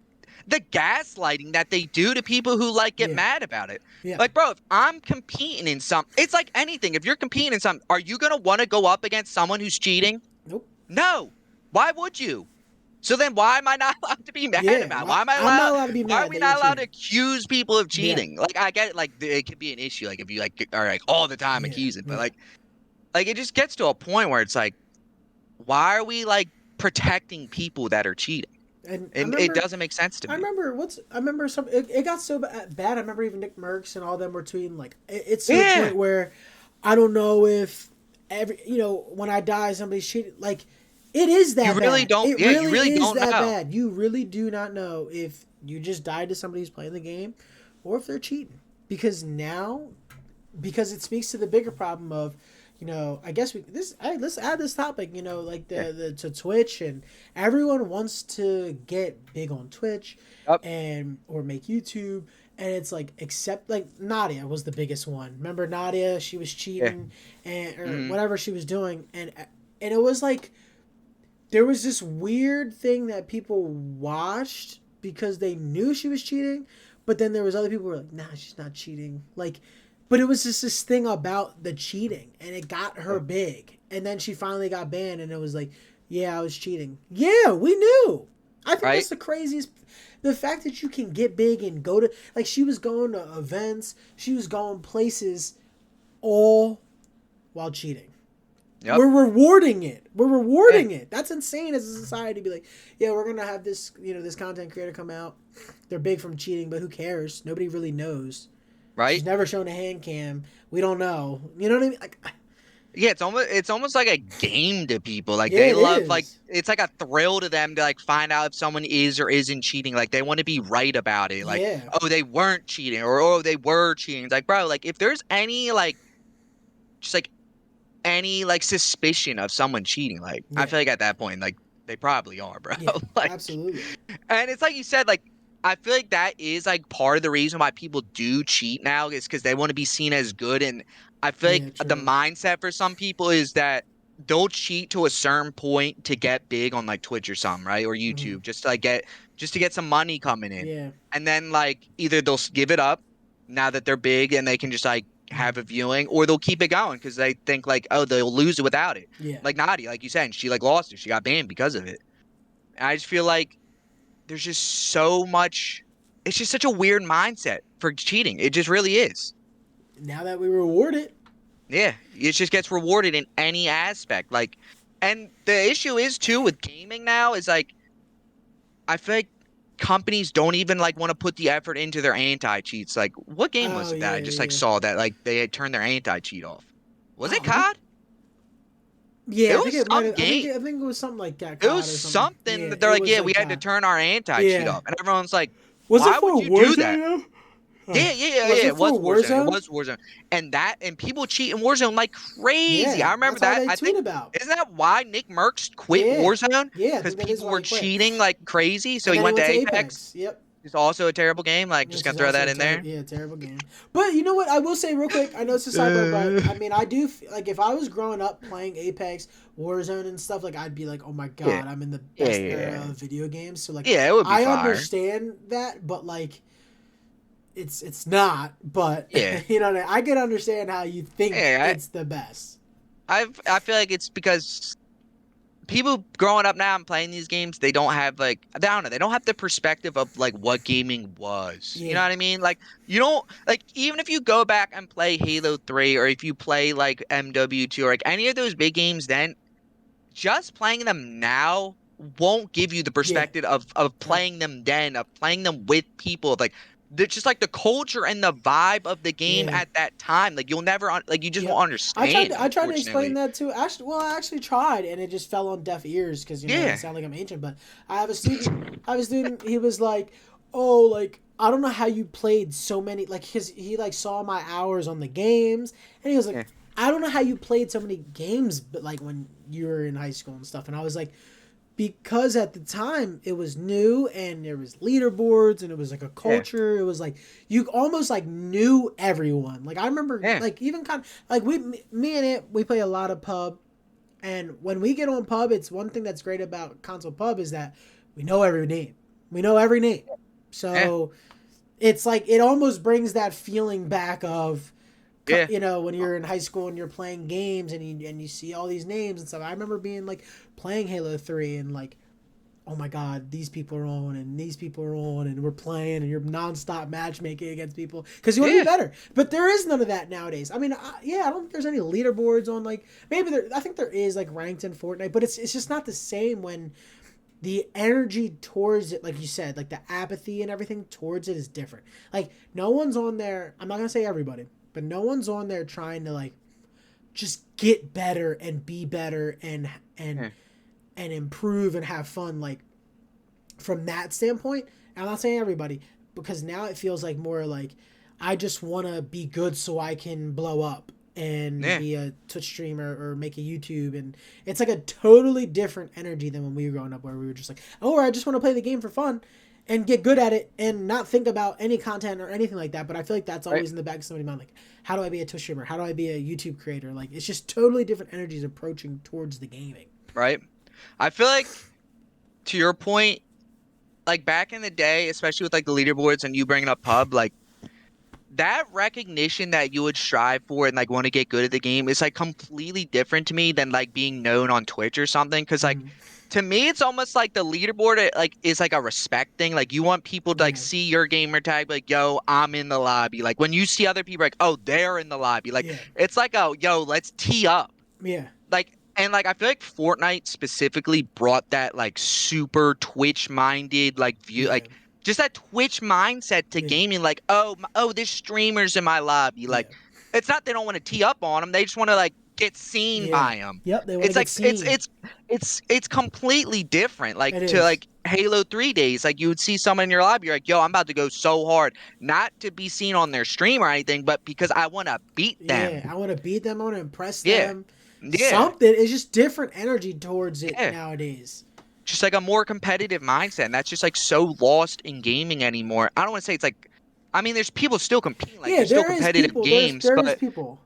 Speaker 2: the gaslighting that they do to people who like get
Speaker 1: Yeah.
Speaker 2: mad about it.
Speaker 1: Yeah.
Speaker 2: Like, bro, if I'm competing in some, it's like anything. If you're competing in some, are you gonna want to go up against someone who's cheating?
Speaker 1: Nope.
Speaker 2: No. Why would you? So then why am I not allowed to be mad
Speaker 1: Yeah.
Speaker 2: about it?
Speaker 1: Why? I'm not allowed to be
Speaker 2: Why are
Speaker 1: mad
Speaker 2: we
Speaker 1: that you're
Speaker 2: not allowed to
Speaker 1: cheating.
Speaker 2: accuse people of
Speaker 1: Yeah.
Speaker 2: cheating? Like I get it, like it could be an issue, like if you like are like all the time
Speaker 1: Yeah.
Speaker 2: accusing, but
Speaker 1: Yeah.
Speaker 2: like it just gets to a point where it's like, why are we like protecting people that are cheating?
Speaker 1: And I
Speaker 2: And it
Speaker 1: remember.
Speaker 2: doesn't make sense to
Speaker 1: I
Speaker 2: me.
Speaker 1: remember what's. I remember some. It got so bad. I remember even Nick Merckx and all them were tweeting like it's to the
Speaker 2: Yeah.
Speaker 1: point where I don't know if every when I die somebody's cheating. Like it is
Speaker 2: You
Speaker 1: that
Speaker 2: really
Speaker 1: bad.
Speaker 2: don't,
Speaker 1: It
Speaker 2: yeah, you
Speaker 1: really
Speaker 2: really
Speaker 1: is
Speaker 2: don't
Speaker 1: that
Speaker 2: know.
Speaker 1: bad. You really do not know if you just died to somebody who's playing the game, or if they're cheating. Because now, because it speaks to the bigger problem of, I guess let's add this topic. Like
Speaker 2: Yeah.
Speaker 1: the to Twitch, and everyone wants to get big on Twitch,
Speaker 2: Yep.
Speaker 1: and or make YouTube. And it's like, except like Nadia was the biggest one. Remember Nadia? She was
Speaker 2: Yeah.
Speaker 1: cheating and or
Speaker 2: Mhm.
Speaker 1: whatever she was doing, and it was like there was this weird thing that people watched because they knew she was cheating, but then there was other people who were like, nah, she's not cheating. Like, but it was just this thing about the cheating, and it got her
Speaker 2: Yeah.
Speaker 1: big. And then she finally got banned, and it was like, yeah, I was cheating. Yeah, we knew. I think
Speaker 2: Right?
Speaker 1: that's the craziest. The fact that you can get big and go to, like, she was going to events, she was going places, all while cheating.
Speaker 2: Yep.
Speaker 1: We're rewarding it. We're rewarding it. That's insane as a society to be like, yeah, we're gonna have this, this content creator come out. They're big from cheating, but who cares? Nobody really knows.
Speaker 2: Right?
Speaker 1: She's never shown a hand cam. We don't know. You know what I mean? Like,
Speaker 2: Yeah, it's almost like a game to people. Like
Speaker 1: yeah,
Speaker 2: they
Speaker 1: it
Speaker 2: love like
Speaker 1: is.
Speaker 2: it's like a thrill to them to like find out if someone is or isn't cheating. Like they want to be right about it. Like,
Speaker 1: Yeah.
Speaker 2: oh, they weren't cheating or oh, they were cheating. It's like, bro, like if there's any like just like any like suspicion of someone cheating, like I
Speaker 1: Yeah.
Speaker 2: feel like at that point, like they probably are, bro.
Speaker 1: Yeah.
Speaker 2: Like
Speaker 1: Absolutely.
Speaker 2: and it's like you said, like I feel like that is like part of the reason why people do cheat now is because they want to be seen as good. And I feel
Speaker 1: Yeah.
Speaker 2: like the
Speaker 1: True.
Speaker 2: mindset for some people is that they'll cheat to a certain point to get big on like Twitch or something, right? Or
Speaker 1: Hmm.
Speaker 2: YouTube, just to get some money coming in.
Speaker 1: Yeah.
Speaker 2: And then like either they'll give it up now that they're big and they can just like
Speaker 1: Mhm.
Speaker 2: have a viewing, or they'll keep it going because they think like, oh, they'll lose it without it.
Speaker 1: Yeah.
Speaker 2: Like Nadia, like you said, she like lost it. She got banned because of it. And I just feel like there's just so much. It's just such a weird mindset for cheating. It just really is.
Speaker 1: Now that we reward it.
Speaker 2: Yeah, it just gets rewarded in any aspect. Like, and the issue is too with gaming now is like, I feel like companies don't even like want to put the effort into their anti-cheats. Like, what game was
Speaker 1: Oh
Speaker 2: it that I
Speaker 1: yeah,
Speaker 2: just like
Speaker 1: yeah.
Speaker 2: saw that like they had turned their anti-cheat off? Was it
Speaker 1: Oh, what?
Speaker 2: COD?
Speaker 1: Yeah,
Speaker 2: It
Speaker 1: I think
Speaker 2: was
Speaker 1: it might
Speaker 2: some
Speaker 1: have.
Speaker 2: game.
Speaker 1: I think it was something like that.
Speaker 2: It
Speaker 1: COD
Speaker 2: was
Speaker 1: or something.
Speaker 2: something
Speaker 1: Yeah,
Speaker 2: that they're
Speaker 1: it
Speaker 2: like,
Speaker 1: was
Speaker 2: yeah,
Speaker 1: like
Speaker 2: we had to
Speaker 1: COD.
Speaker 2: turn our anti-cheat
Speaker 1: Yeah.
Speaker 2: off, and everyone's like,
Speaker 1: Was it
Speaker 2: why
Speaker 1: for
Speaker 2: would you do
Speaker 1: Warzone
Speaker 2: that?
Speaker 1: though?
Speaker 2: Yeah, yeah, yeah,
Speaker 1: Was
Speaker 2: yeah.
Speaker 1: it
Speaker 2: It was
Speaker 1: for
Speaker 2: Warzone. It
Speaker 1: Warzone?
Speaker 2: was Warzone. And people cheat in Warzone like crazy.
Speaker 1: Yeah,
Speaker 2: I remember
Speaker 1: that's all
Speaker 2: that.
Speaker 1: they
Speaker 2: I
Speaker 1: tweet
Speaker 2: think
Speaker 1: about.
Speaker 2: isn't that why Nick Merckx quit
Speaker 1: Yeah,
Speaker 2: Warzone?
Speaker 1: yeah, I
Speaker 2: Because
Speaker 1: think that is
Speaker 2: people
Speaker 1: why
Speaker 2: were
Speaker 1: he quit.
Speaker 2: cheating like crazy. So
Speaker 1: And
Speaker 2: he
Speaker 1: then he
Speaker 2: went to
Speaker 1: went to
Speaker 2: Apex.
Speaker 1: Apex. Yep.
Speaker 2: It's also a terrible game. Like, just
Speaker 1: Which
Speaker 2: gonna
Speaker 1: is
Speaker 2: throw
Speaker 1: also
Speaker 2: that
Speaker 1: a
Speaker 2: in there.
Speaker 1: terrible game. But you know what? I will say real quick. I know it's a sidebar, but I mean, I do like if I was growing up playing Apex, Warzone, and stuff like, I'd be like, oh my
Speaker 2: Yeah,
Speaker 1: god, I'm in the
Speaker 2: yeah,
Speaker 1: best era
Speaker 2: yeah,
Speaker 1: of video games. So like,
Speaker 2: yeah. It would be
Speaker 1: I
Speaker 2: fire.
Speaker 1: understand that, but like, it's not. But
Speaker 2: Yeah,
Speaker 1: you know, what I can understand how you think
Speaker 2: yeah.
Speaker 1: it's the best.
Speaker 2: I feel like it's because people growing up now and playing these games, they don't have like I don't know, they don't have the perspective of like what gaming was. You know
Speaker 1: Yeah,
Speaker 2: what I mean? Like you don't like even if you go back and play Halo 3 or if you play like MW2 or like any of those big games then just playing them now won't give you the
Speaker 1: yeah,
Speaker 2: perspective of
Speaker 1: yep,
Speaker 2: playing them then, of playing them with people. Like they're just like the culture and the vibe of the game
Speaker 1: yeah.
Speaker 2: at that time. Like you'll never like you just won't
Speaker 1: Yep.
Speaker 2: understand,
Speaker 1: I tried to explain
Speaker 2: unfortunately.
Speaker 1: that too. Actually, well, I actually tried, and it just fell on deaf ears because you know I
Speaker 2: Yeah.
Speaker 1: sound like I'm ancient. But I have a student. I have a student. He was like, "Oh, like I don't know how you played so many." Like his he like saw my hours on the games, and he was like,
Speaker 2: Yeah.
Speaker 1: "I don't know how you played so many games, but like when you were in high school and stuff." And I was like, because at the time it was new and there was leaderboards and it was like a
Speaker 2: Yeah.
Speaker 1: culture. It was like you almost like knew everyone. Like I remember
Speaker 2: Yeah.
Speaker 1: like even kind of like me and it we play a lot of pub, and when we get on pub, it's one thing that's great about console pub is that we know every name. We know every name.
Speaker 2: Yeah.
Speaker 1: So it's like it almost brings that feeling back of
Speaker 2: Yeah.
Speaker 1: you know when you're in high school and you're playing games and you see all these names and stuff. I remember being like playing Halo 3 and like, oh my god, these people are on and these people are on and we're playing and you're nonstop matchmaking against people because you want to be
Speaker 2: Yeah.
Speaker 1: better. But there is none of that nowadays. I mean, yeah, I don't think there's any leaderboards on like maybe there. I think there is like ranked in Fortnite, but it's just not the same when the energy towards it, like you said, like the apathy and everything towards it is different. Like no one's on there. I'm not gonna say everybody, but no one's on there trying to like just get better and be better and
Speaker 2: Yeah.
Speaker 1: and improve and have fun like from that standpoint. I'm not saying everybody because now it feels like more like I just want to be good so I can blow up and
Speaker 2: Yeah.
Speaker 1: be a Twitch streamer or make a YouTube, and it's like a totally different energy than when we were growing up where we were just like, oh, I just want to play the game for fun and get good at it and not think about any content or anything like that. But I feel like that's
Speaker 2: Right.
Speaker 1: always in the back of somebody's mind, like how do I be a Twitch streamer, how do I be a YouTube creator? Like it's just totally different energies approaching towards the gaming.
Speaker 2: Right. I feel like to your point, like back in the day, especially with like the leaderboards and you bringing up pub, like that recognition that you would strive for and like want to get good at the game is like completely different to me than like being known on Twitch or something. Cause like
Speaker 1: Mm,
Speaker 2: to me, it's almost like the leaderboard like is like a respect thing. Like you want people to like
Speaker 1: yeah,
Speaker 2: see your gamer tag, like, yo, I'm in the lobby. Like when you see other people like, oh, they're in the lobby. Like
Speaker 1: yeah,
Speaker 2: it's like, oh, yo, let's tee up.
Speaker 1: yeah,
Speaker 2: Like and like I feel like Fortnite specifically brought that like super Twitch minded like view
Speaker 1: yeah,
Speaker 2: like just that Twitch mindset to
Speaker 1: yeah,
Speaker 2: gaming like oh this streamer's in my lobby like
Speaker 1: yeah,
Speaker 2: it's not they don't want to tee up on them they just want to like get seen
Speaker 1: yeah.
Speaker 2: by them.
Speaker 1: Yep, they want to
Speaker 2: It's
Speaker 1: get
Speaker 2: like
Speaker 1: seen.
Speaker 2: it's completely different like
Speaker 1: It
Speaker 2: to
Speaker 1: is.
Speaker 2: like Halo 3 days like you would see someone in your lobby you're like yo I'm about to go so hard not to be seen on their stream or anything but because I want to beat them.
Speaker 1: Yeah, I want to beat them. I want to impress
Speaker 2: Yeah.
Speaker 1: them.
Speaker 2: Yeah.
Speaker 1: Something. It's just different energy towards it
Speaker 2: Yeah.
Speaker 1: nowadays.
Speaker 2: Just like a more competitive mindset. And that's just like so lost in gaming anymore. I don't want to say it's like, I mean, there's people still competing, like
Speaker 1: Yeah,
Speaker 2: there's still
Speaker 1: there is
Speaker 2: competitive
Speaker 1: people.
Speaker 2: games,
Speaker 1: There is people.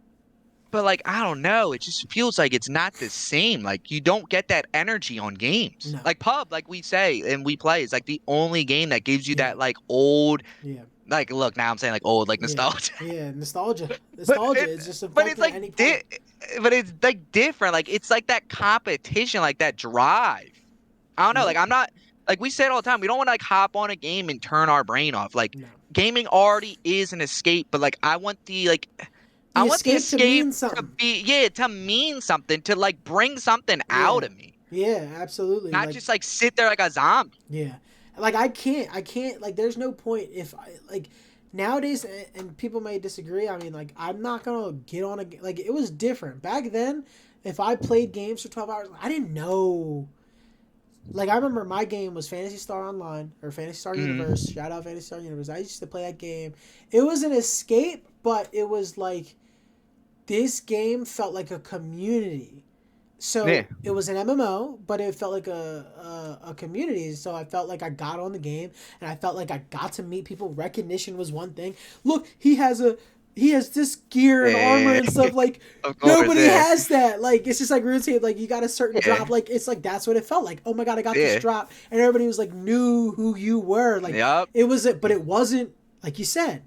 Speaker 2: but like I don't know, it just feels like it's not the same. Like you don't get that energy on games.
Speaker 1: No.
Speaker 2: Like pub, like we say and we play, is like the only game that gives you
Speaker 1: Yeah.
Speaker 2: that like old,
Speaker 1: Yeah.
Speaker 2: like look now I'm saying like old, like
Speaker 1: Yeah.
Speaker 2: nostalgia,
Speaker 1: Yeah. Nostalgia.
Speaker 2: but
Speaker 1: Nostalgia
Speaker 2: it,
Speaker 1: is just
Speaker 2: but it's
Speaker 1: affecting at
Speaker 2: like
Speaker 1: any point.
Speaker 2: but it's like different. Like it's like that competition, like that drive. I don't know.
Speaker 1: Yep.
Speaker 2: Like I'm not like we say it all the time. We don't want to like hop on a game and turn our brain off. Like
Speaker 1: No.
Speaker 2: gaming already is an escape, but like I
Speaker 1: The
Speaker 2: want the
Speaker 1: escape to
Speaker 2: escape
Speaker 1: mean
Speaker 2: to
Speaker 1: something.
Speaker 2: be yeah, to mean something, to like bring something out
Speaker 1: Yeah.
Speaker 2: of me.
Speaker 1: Yeah, absolutely.
Speaker 2: Not
Speaker 1: Like,
Speaker 2: just like sit there like a zombie.
Speaker 1: yeah. Like I can't like there's no point if I like nowadays and people may disagree. I mean, like I'm not going to get on a like it was different. Back then, if I played games for 12 hours, I didn't know. Like I remember my game was Fantasy Star Online or Fantasy Star Universe.
Speaker 2: Mm,
Speaker 1: Shout out Fantasy Star Universe. I used to play that game. It was an escape, but it was like this game felt like a community.
Speaker 2: Yeah.
Speaker 1: So it was an MMO, but it felt like a community. So I felt like I got on the game, and I felt like I got to meet people. Recognition was one thing. Look, he has this gear and armor
Speaker 2: Yeah.
Speaker 1: and stuff. Like
Speaker 2: Of course.
Speaker 1: nobody
Speaker 2: Yeah.
Speaker 1: has that. Like it's just like routine. Like you got a certain drop.
Speaker 2: Yeah.
Speaker 1: Like it's like that's what it felt like. Oh my god, I got this
Speaker 2: Yeah.
Speaker 1: drop, and everybody was like knew who you were. Like
Speaker 2: Yup.
Speaker 1: it was, but it wasn't like you said.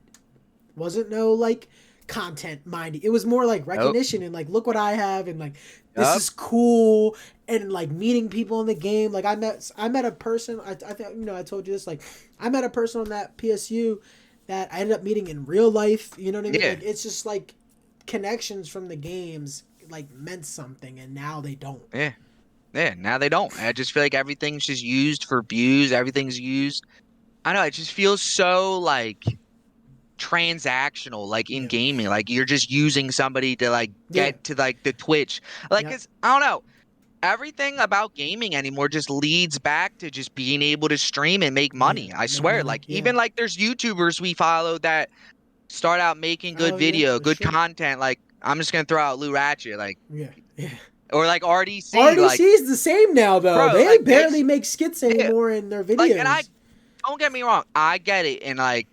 Speaker 1: Wasn't no like content minded. It was more like
Speaker 2: Nope.
Speaker 1: recognition and like look what I have and like this
Speaker 2: Yup.
Speaker 1: is cool and like meeting people in the game. Like I met a person. I think you know I told you this. Like I met a person on that PSU that I ended up meeting in real life. You know what I mean?
Speaker 2: Yeah.
Speaker 1: Like it's just like connections from the games like meant something and now they don't.
Speaker 2: Yeah. Yeah. Now they don't. I just feel like everything's just used for views. Everything's used. I know. It just feels so like transactional, like in
Speaker 1: Yeah.
Speaker 2: gaming. Like you're just using somebody to like
Speaker 1: Yeah.
Speaker 2: get to like the Twitch. Like,
Speaker 1: Yep.
Speaker 2: cause I don't know. Everything about gaming anymore just leads back to just being able to stream and make
Speaker 1: Yeah.
Speaker 2: money. I
Speaker 1: Make
Speaker 2: swear.
Speaker 1: money.
Speaker 2: Like
Speaker 1: Yeah.
Speaker 2: even like there's YouTubers we follow that start out making good
Speaker 1: Oh yeah.
Speaker 2: video,
Speaker 1: That's
Speaker 2: good
Speaker 1: true.
Speaker 2: content. Like I'm just gonna throw out Lou Ratchet, like
Speaker 1: Yeah. Yeah.
Speaker 2: or like RDC,
Speaker 1: RDC
Speaker 2: like
Speaker 1: is the same now though.
Speaker 2: bro,
Speaker 1: They
Speaker 2: like they
Speaker 1: barely make skits
Speaker 2: yeah,
Speaker 1: anymore in their
Speaker 2: like and I
Speaker 1: videos.
Speaker 2: don't get me wrong, I get it, and like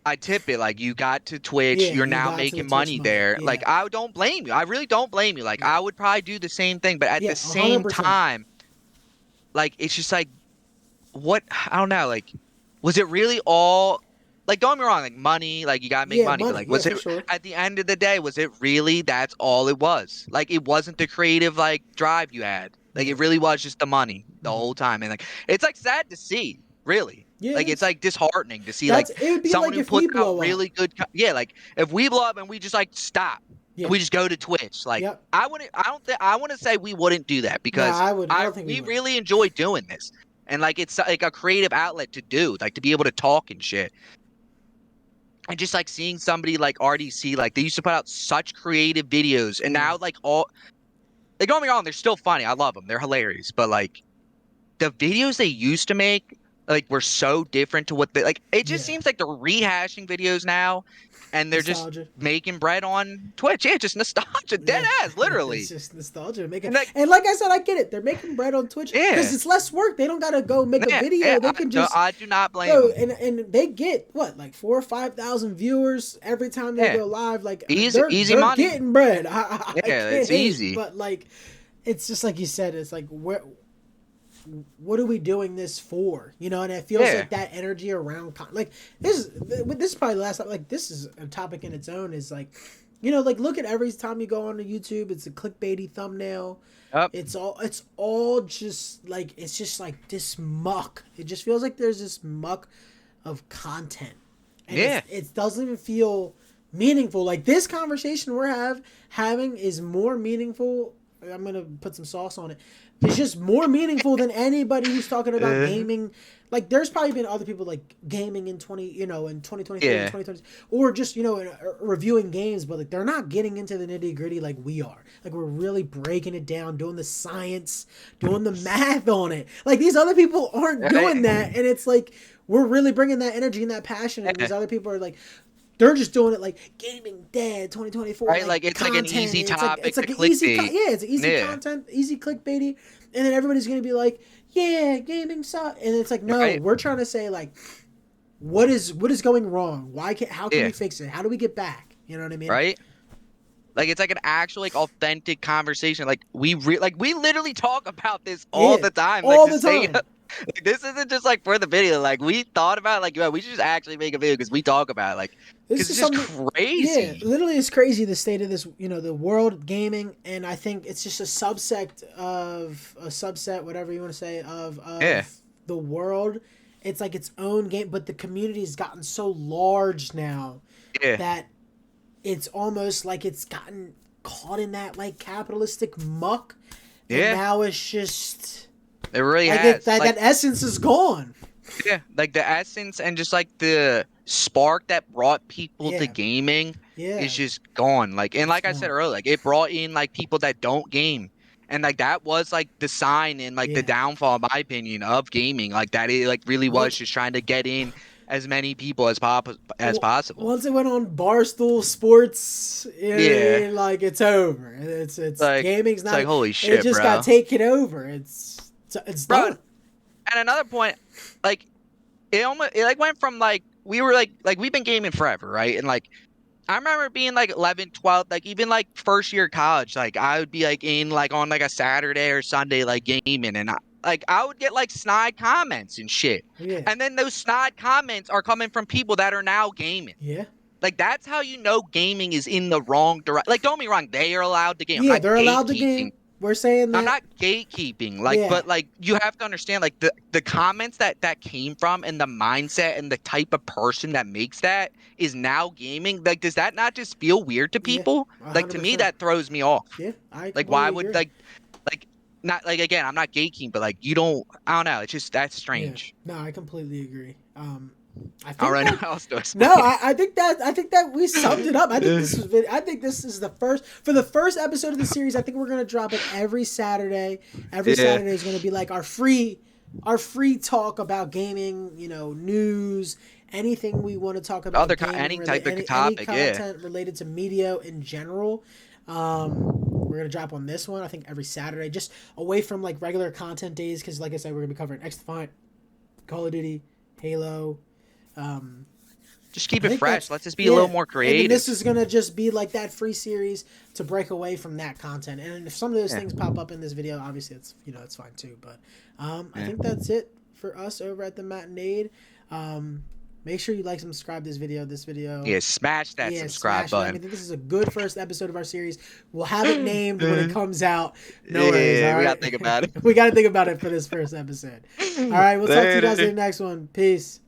Speaker 2: I tip it. Like you got to Twitch,
Speaker 1: Yeah,
Speaker 2: you're
Speaker 1: you
Speaker 2: now
Speaker 1: got to the
Speaker 2: making
Speaker 1: Twitch
Speaker 2: money
Speaker 1: money.
Speaker 2: there. Like
Speaker 1: Yeah,
Speaker 2: I don't blame you. I really don't blame you. Like
Speaker 1: yeah,
Speaker 2: I would probably do the same thing, but at the
Speaker 1: yeah, 100
Speaker 2: same
Speaker 1: percent.
Speaker 2: time, like it's just like what I don't know. Like was it really all? Like don't get me wrong. Like money, like you gotta make
Speaker 1: Yeah,
Speaker 2: money, but
Speaker 1: money.
Speaker 2: like
Speaker 1: Yeah,
Speaker 2: was it
Speaker 1: for sure.
Speaker 2: at the end of the day? Was it really that's all it was? Like it wasn't the creative like drive you had. Like
Speaker 1: Yeah,
Speaker 2: it really was just the money the
Speaker 1: hmm
Speaker 2: whole time, and like it's like sad to see. Really,
Speaker 1: yeah. It
Speaker 2: like it's
Speaker 1: is.
Speaker 2: like disheartening to see like
Speaker 1: That's it. Would be
Speaker 2: someone
Speaker 1: like
Speaker 2: who
Speaker 1: if we
Speaker 2: puts out
Speaker 1: blow up.
Speaker 2: really good yeah, like if we blow up and we just like stop and
Speaker 1: Yeah.
Speaker 2: we just go to Twitch, like
Speaker 1: Yep.
Speaker 2: I wouldn't I don't think I want to say we wouldn't do that
Speaker 1: Nah,
Speaker 2: because
Speaker 1: I would. I
Speaker 2: I
Speaker 1: don't think we
Speaker 2: we
Speaker 1: would.
Speaker 2: really enjoy doing this. And like it's like a creative outlet to do, like to be able to talk and shit. And just like seeing somebody like RDC, like they used to put out such creative videos, and
Speaker 1: Yeah.
Speaker 2: now like all like don't get me wrong, they're still funny. I love them. They're hilarious. But like the videos they used to make like were so different to what they like it just
Speaker 1: Yeah.
Speaker 2: seems like they're rehashing videos now and they're just
Speaker 1: Nostalgia.
Speaker 2: making bread on Twitch. Yeah, just nostalgia, dead
Speaker 1: Yeah,
Speaker 2: ass,
Speaker 1: it's
Speaker 2: literally.
Speaker 1: just nostalgia making.
Speaker 2: And like
Speaker 1: And like I said, I get it. They're making bread on Twitch because
Speaker 2: yeah,
Speaker 1: it's less work. They don't gotta go make a
Speaker 2: yeah,
Speaker 1: video.
Speaker 2: yeah,
Speaker 1: They can
Speaker 2: no,
Speaker 1: just
Speaker 2: I do not blame
Speaker 1: go
Speaker 2: them.
Speaker 1: and they get what like 4 or 5 thousand viewers every time they
Speaker 2: Yeah,
Speaker 1: go live. Like
Speaker 2: easy easy
Speaker 1: they're
Speaker 2: money.
Speaker 1: getting bread. I
Speaker 2: Yeah,
Speaker 1: can't
Speaker 2: it's
Speaker 1: hate,
Speaker 2: easy.
Speaker 1: but like it's just like you said. It's like what are we doing this for? You know, and it feels
Speaker 2: Yeah,
Speaker 1: like that energy around like this is probably the last time. Like this is a topic in its own. Is like, you know, like look at every time you go on to YouTube, it's a clickbaity thumbnail.
Speaker 2: up,
Speaker 1: It's all just like it's just like this muck. It just feels like there's this muck of content, and
Speaker 2: yeah,
Speaker 1: it doesn't even feel meaningful. Like this conversation having is more meaningful. I'm gonna put some sauce on it. It's just more meaningful than anybody who's talking about
Speaker 2: uh,
Speaker 1: gaming. Like there's probably been other people like gaming in 2023 and
Speaker 2: yeah,
Speaker 1: 2020, or just reviewing games, but like they're not getting into the nitty gritty like we are. Like we're really breaking it down, doing the science, doing the math on it. Like these other people aren't doing
Speaker 2: right,
Speaker 1: that, and it's like we're really bringing that energy and that passion, and
Speaker 2: yeah,
Speaker 1: these other people are like they're just doing it like gaming dead 2024
Speaker 2: right.
Speaker 1: like
Speaker 2: Like it's like an
Speaker 1: content.
Speaker 2: easy
Speaker 1: It's
Speaker 2: topic to
Speaker 1: like an easy
Speaker 2: clickbait.
Speaker 1: yeah, it's easy
Speaker 2: Yeah,
Speaker 1: content, easy clickbaity, and then everybody's gonna be like, yeah, gaming sucks, and it's like no,
Speaker 2: right,
Speaker 1: we're trying to say like what is going wrong? How can
Speaker 2: yeah,
Speaker 1: we fix it? How do we get back? You know what I mean?
Speaker 2: right. Like it's like an actual like authentic conversation. Like like we literally talk about this all
Speaker 1: Yeah,
Speaker 2: the time. Like
Speaker 1: all
Speaker 2: to
Speaker 1: the
Speaker 2: say
Speaker 1: time.
Speaker 2: like, this isn't just like for the video. Like we thought about it, like yeah, we should just actually make a video because we talk about it. Like
Speaker 1: This
Speaker 2: because
Speaker 1: is
Speaker 2: it's just
Speaker 1: something. Yeah,
Speaker 2: crazy.
Speaker 1: literally, it's crazy the state of this. The world gaming, and I think it's just a subset, whatever you want to say, of
Speaker 2: Yeah,
Speaker 1: the world. It's like its own game, but the community has gotten so large now
Speaker 2: yeah,
Speaker 1: that it's almost like it's gotten caught in that like capitalistic muck, and
Speaker 2: yeah.
Speaker 1: now it's just
Speaker 2: It really
Speaker 1: like
Speaker 2: has.
Speaker 1: that
Speaker 2: Like
Speaker 1: essence is gone.
Speaker 2: yeah, like the essence and just like the spark that brought people to
Speaker 1: Yeah,
Speaker 2: gaming is
Speaker 1: yeah,
Speaker 2: just gone. Like and
Speaker 1: it's
Speaker 2: like I said
Speaker 1: gone.
Speaker 2: earlier, like it brought in like people that don't game. And like that was like the sign and like the
Speaker 1: Yeah.
Speaker 2: downfall, in my opinion, of gaming. Like that it like really was
Speaker 1: Look,
Speaker 2: just trying to get in as many people as possible.
Speaker 1: Once it went on Barstool Sports, you know what I
Speaker 2: Yeah,
Speaker 1: mean? Like it's over. It's
Speaker 2: like
Speaker 1: gaming's
Speaker 2: it's like
Speaker 1: not.
Speaker 2: holy
Speaker 1: It
Speaker 2: shit,
Speaker 1: just got
Speaker 2: bro.
Speaker 1: taken over. It's
Speaker 2: Bro,
Speaker 1: done.
Speaker 2: and another point, like it like went from like we were like we've been gaming forever, right? And like I remember being like 11, 12, like even like first year of college, like I would be like in like on like a Saturday or Sunday like gaming, and I would get like snide comments and shit.
Speaker 1: Yeah,
Speaker 2: And then those snide comments are coming from people that are now gaming.
Speaker 1: yeah,
Speaker 2: Like that's how you know gaming is in the wrong direction. Like don't be wrong, they are allowed to game. I'm
Speaker 1: yeah.
Speaker 2: not
Speaker 1: They're allowed to
Speaker 2: gatekeeping.
Speaker 1: game. We're saying
Speaker 2: I'm
Speaker 1: that.
Speaker 2: not gatekeeping, like,
Speaker 1: Yeah,
Speaker 2: but like you have to understand, like the comments that came from and the mindset and the type of person that makes that is now gaming. Like, does that not just feel weird to
Speaker 1: yeah,
Speaker 2: people? Like to me,
Speaker 1: 100%.
Speaker 2: that throws me off.
Speaker 1: Yeah, I
Speaker 2: Like, why
Speaker 1: completely
Speaker 2: would
Speaker 1: agree.
Speaker 2: like not like again? I'm not gatekeeping, but like you don't. I don't know. It's just that's
Speaker 1: Yeah,
Speaker 2: strange.
Speaker 1: no, I completely agree. I
Speaker 2: All
Speaker 1: think
Speaker 2: right,
Speaker 1: that
Speaker 2: now else to
Speaker 1: no,
Speaker 2: explain.
Speaker 1: I think that we summed it up. I think this is the first for the first episode of the series. I think we're gonna drop it every Saturday. Every
Speaker 2: Yeah,
Speaker 1: Saturday is gonna be like our free talk about gaming. You know, news, anything we want to talk about gaming,
Speaker 2: any type of
Speaker 1: any
Speaker 2: topic. Yeah,
Speaker 1: content related to media in general. We're gonna drop on this one. I think every Saturday, just away from like regular content days, because like I said, we're gonna be covering X Defiant, Call of Duty, Halo. Um,
Speaker 2: just keep
Speaker 1: I
Speaker 2: it
Speaker 1: think
Speaker 2: fresh.
Speaker 1: that's
Speaker 2: Let's just be a little
Speaker 1: yeah.
Speaker 2: more
Speaker 1: And then
Speaker 2: creative.
Speaker 1: this is gonna just be like that free series to break away from that content. And if some of those
Speaker 2: Yeah,
Speaker 1: things pop up in this video, obviously it's it's fine too. But I
Speaker 2: yeah,
Speaker 1: think that's it for us over at the Matinade. Make sure you like and subscribe this video. This video.
Speaker 2: yeah. Smash that
Speaker 1: Yeah,
Speaker 2: subscribe
Speaker 1: smash it. I
Speaker 2: button.
Speaker 1: mean, this is a good first episode of our series. We'll have it named when it comes out. No worries,
Speaker 2: Yeah,
Speaker 1: all
Speaker 2: we gotta
Speaker 1: right?
Speaker 2: think about it.
Speaker 1: We got to think about it for this first episode. All right, we'll talk to you guys in
Speaker 2: Later.
Speaker 1: the next one. Peace.